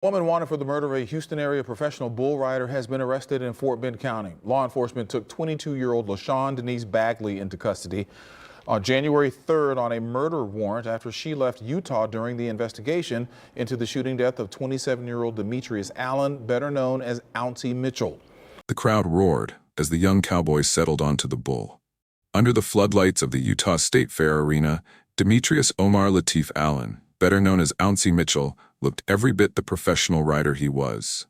Woman wanted for the murder of a Houston area professional bull rider has been arrested in Fort Bend County. Law enforcement took 22-year-old LaShawn Denise Bagley into custody on January 3rd on a murder warrant after she left Utah during the investigation into the shooting death of 27-year-old Demetrius Allen, better known as Ouncie Mitchell. The crowd roared as the young cowboy settled onto the bull. Under the floodlights of the Utah State Fair Arena, Demetrius Omar Latif Allen, better known as Ouncie Mitchell, looked every bit the professional rider he was.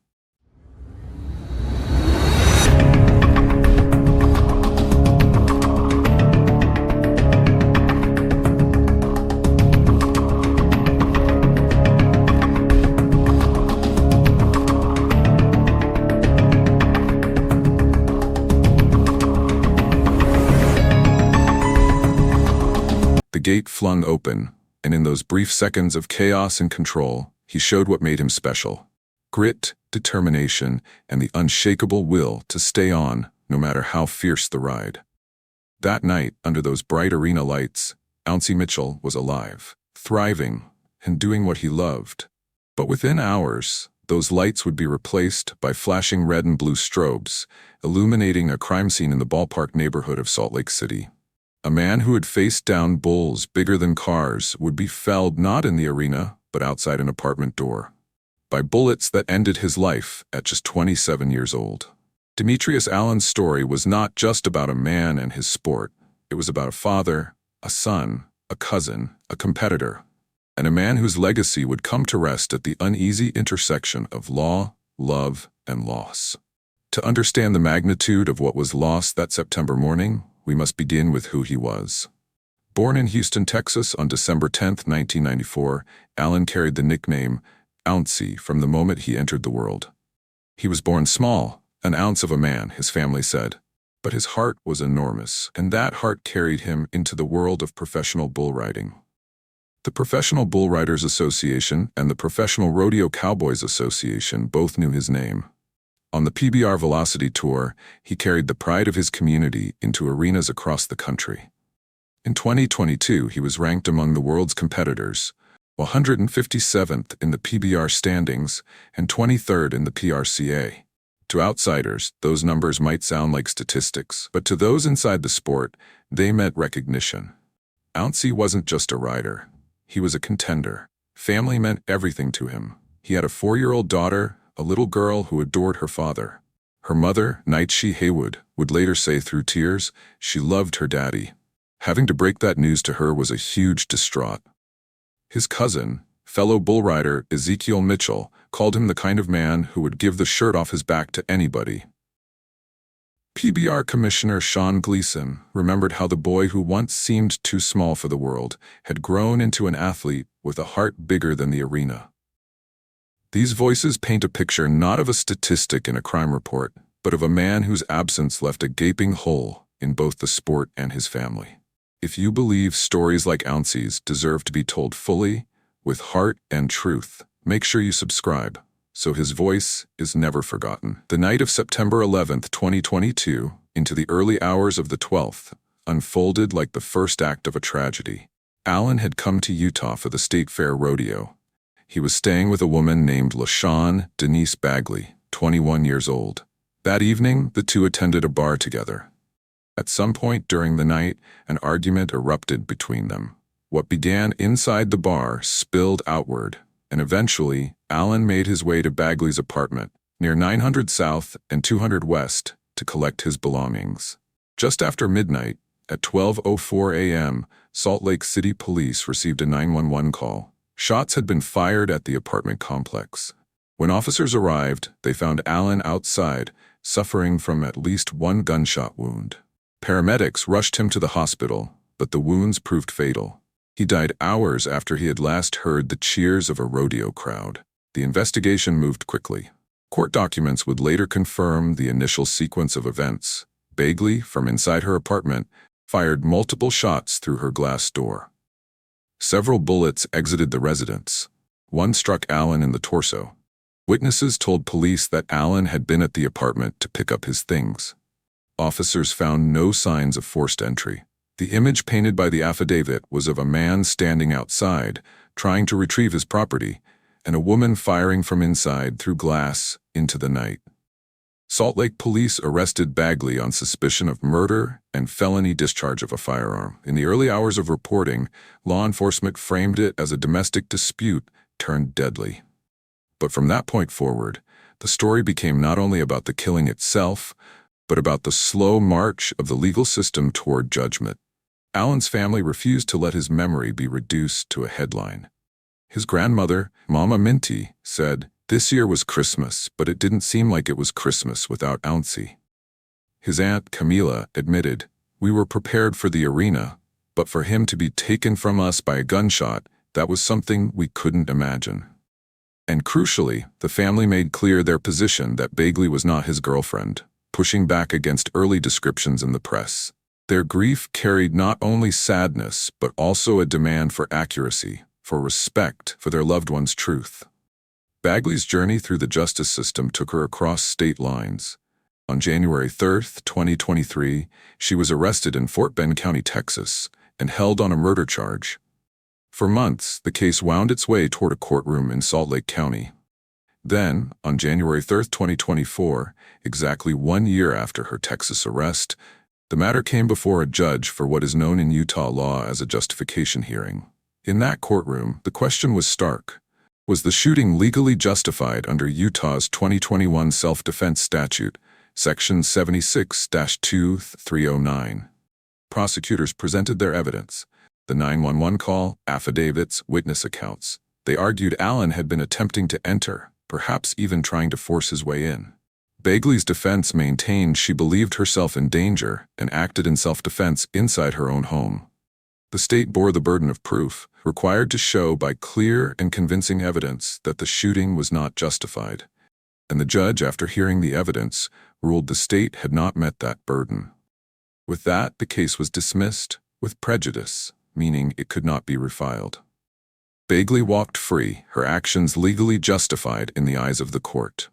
The gate flung open, and in those brief seconds of chaos and control, he showed what made him special: grit, determination, and the unshakable will to stay on, no matter how fierce the ride. That night, under those bright arena lights, Ouncie Mitchell was alive, thriving, and doing what he loved. But within hours, those lights would be replaced by flashing red and blue strobes, illuminating a crime scene in the ballpark neighborhood of Salt Lake City. A man who had faced down bulls bigger than cars would be felled not in the arena, but outside an apartment door, by bullets that ended his life at just 27 years old. Demetrius Allen's story was not just about a man and his sport. It was about a father, a son, a cousin, a competitor, and a man whose legacy would come to rest at the uneasy intersection of law, love, and loss. To understand the magnitude of what was lost that September morning, we must begin with who he was. Born in Houston, Texas on December 10, 1994, Allen carried the nickname Ouncie from the moment he entered the world. He was born small, an ounce of a man, his family said, but his heart was enormous, and that heart carried him into the world of professional bull riding. The Professional Bull Riders Association and the Professional Rodeo Cowboys Association both knew his name. On the PBR Velocity Tour, he carried the pride of his community into arenas across the country. In 2022, he was ranked among the world's competitors, 157th in the PBR standings and 23rd in the PRCA. To outsiders, those numbers might sound like statistics, but to those inside the sport, they meant recognition. Ouncie wasn't just a rider. He was a contender. Family meant everything to him. He had a 4-year-old daughter, a little girl who adored her father. Her mother, Nightshee Haywood, would later say through tears, she loved her daddy. Having to break that news to her was a huge distraught. His cousin, fellow bull rider Ezekiel Mitchell, called him the kind of man who would give the shirt off his back to anybody. PBR Commissioner Sean Gleason remembered how the boy who once seemed too small for the world had grown into an athlete with a heart bigger than the arena. These voices paint a picture not of a statistic in a crime report, but of a man whose absence left a gaping hole in both the sport and his family. If you believe stories like Ouncie's deserve to be told fully, with heart and truth, make sure you subscribe, so his voice is never forgotten. The night of September 11, 2022, into the early hours of the 12th, unfolded like the first act of a tragedy. Allen had come to Utah for the State Fair Rodeo. He was staying with a woman named LaShawn Denise Bagley, 21 years old. That evening, the two attended a bar together. At some point during the night, an argument erupted between them. What began inside the bar spilled outward, and eventually, Allen made his way to Bagley's apartment, near 900 South and 200 West, to collect his belongings. Just after midnight, at 12:04 a.m., Salt Lake City police received a 911 call. Shots had been fired at the apartment complex. When officers arrived, they found Allen outside, suffering from at least one gunshot wound. Paramedics rushed him to the hospital, but the wounds proved fatal. He died hours after he had last heard the cheers of a rodeo crowd. The investigation moved quickly. Court documents would later confirm the initial sequence of events. Bagley, from inside her apartment, fired multiple shots through her glass door. Several bullets exited the residence. One struck Allen in the torso. Witnesses told police that Allen had been at the apartment to pick up his things. Officers found no signs of forced entry. The image painted by the affidavit was of a man standing outside, trying to retrieve his property, and a woman firing from inside through glass into the night. Salt Lake police arrested Bagley on suspicion of murder and felony discharge of a firearm. In the early hours of reporting, law enforcement framed it as a domestic dispute turned deadly. But from that point forward, the story became not only about the killing itself, but about the slow march of the legal system toward judgment. Alan's family refused to let his memory be reduced to a headline. His grandmother, Mama Minty, said, "This year was Christmas, but it didn't seem like it was Christmas without Ouncie." His aunt, Camila, admitted, "We were prepared for the arena, but for him to be taken from us by a gunshot, that was something we couldn't imagine." And crucially, the family made clear their position that Bagley was not his girlfriend, pushing back against early descriptions in the press. Their grief carried not only sadness, but also a demand for accuracy, for respect for their loved one's truth. Bagley's journey through the justice system took her across state lines. On January 3, 2023, she was arrested in Fort Bend County, Texas, and held on a murder charge. For months, the case wound its way toward a courtroom in Salt Lake County. Then, on January 3, 2024, exactly 1 year after her Texas arrest, the matter came before a judge for what is known in Utah law as a justification hearing. In that courtroom, the question was stark. Was the shooting legally justified under Utah's 2021 self-defense statute, Section 76-2309? Prosecutors presented their evidence: the 911 call, affidavits, witness accounts. They argued Alan had been attempting to enter, perhaps even trying to force his way in. Bagley's defense maintained she believed herself in danger and acted in self-defense inside her own home. The state bore the burden of proof, required to show by clear and convincing evidence that the shooting was not justified. And the judge, after hearing the evidence, ruled the state had not met that burden. With that, the case was dismissed with prejudice, meaning it could not be refiled. Bagley walked free, her actions legally justified in the eyes of the court.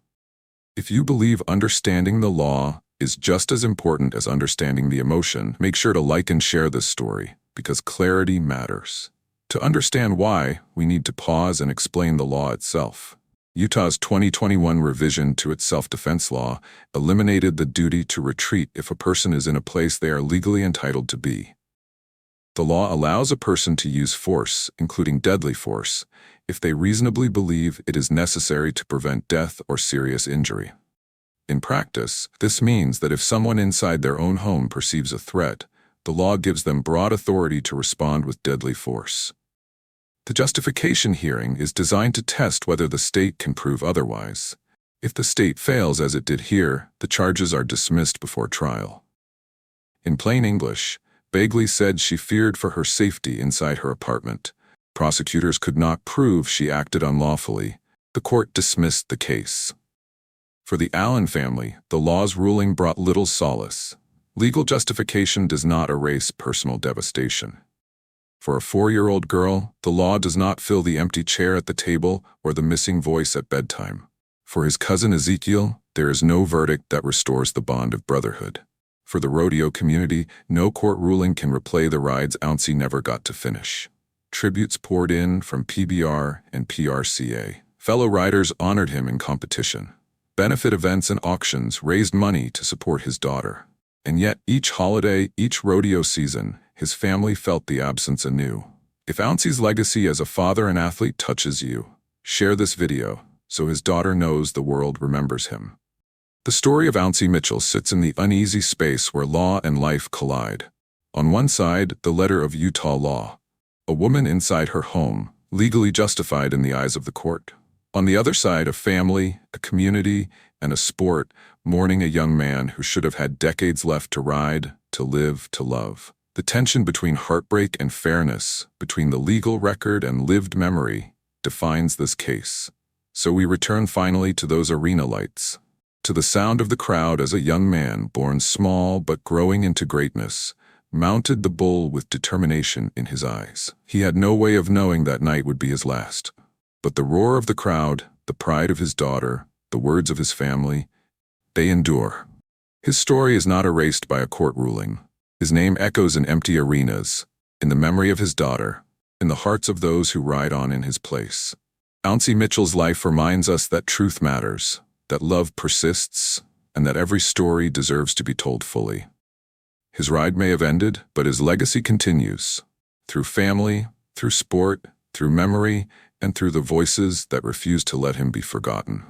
If you believe understanding the law is just as important as understanding the emotion, make sure to like and share this story, because clarity matters. To understand why, we need to pause and explain the law itself. Utah's 2021 revision to its self-defense law eliminated the duty to retreat if a person is in a place they are legally entitled to be. The law allows a person to use force, including deadly force, if they reasonably believe it is necessary to prevent death or serious injury. In practice, this means that if someone inside their own home perceives a threat, the law gives them broad authority to respond with deadly force. The justification hearing is designed to test whether the state can prove otherwise. If the state fails, as it did here, the charges are dismissed before trial. In plain English, Bagley said she feared for her safety inside her apartment. Prosecutors could not prove she acted unlawfully. The court dismissed the case. For the Allen family, the law's ruling brought little solace. Legal justification does not erase personal devastation. For a 4-year-old girl, the law does not fill the empty chair at the table or the missing voice at bedtime. For his cousin Ezekiel, there is no verdict that restores the bond of brotherhood. For the rodeo community, no court ruling can replay the rides Ouncie never got to finish. Tributes poured in from PBR and PRCA. Fellow riders honored him in competition. Benefit events and auctions raised money to support his daughter. And yet, each holiday, each rodeo season, his family felt the absence anew. If Ouncie's legacy as a father and athlete touches you, share this video so his daughter knows the world remembers him. The story of Ouncie Mitchell sits in the uneasy space where law and life collide. On one side, the letter of Utah law, a woman inside her home, legally justified in the eyes of the court. On the other side, a family, a community, and a sport mourning a young man who should have had decades left to ride, to live, to love. The tension between heartbreak and fairness, between the legal record and lived memory, defines this case. So we return finally to those arena lights, to the sound of the crowd as a young man, born small but growing into greatness, mounted the bull with determination in his eyes. He had no way of knowing that night would be his last. But the roar of the crowd, the pride of his daughter, the words of his family, they endure. His story is not erased by a court ruling. His name echoes in empty arenas, in the memory of his daughter, in the hearts of those who ride on in his place. Ouncie Mitchell's life reminds us that truth matters, that love persists, and that every story deserves to be told fully. His ride may have ended, but his legacy continues. Through family, through sport, through memory, and through the voices that refuse to let him be forgotten.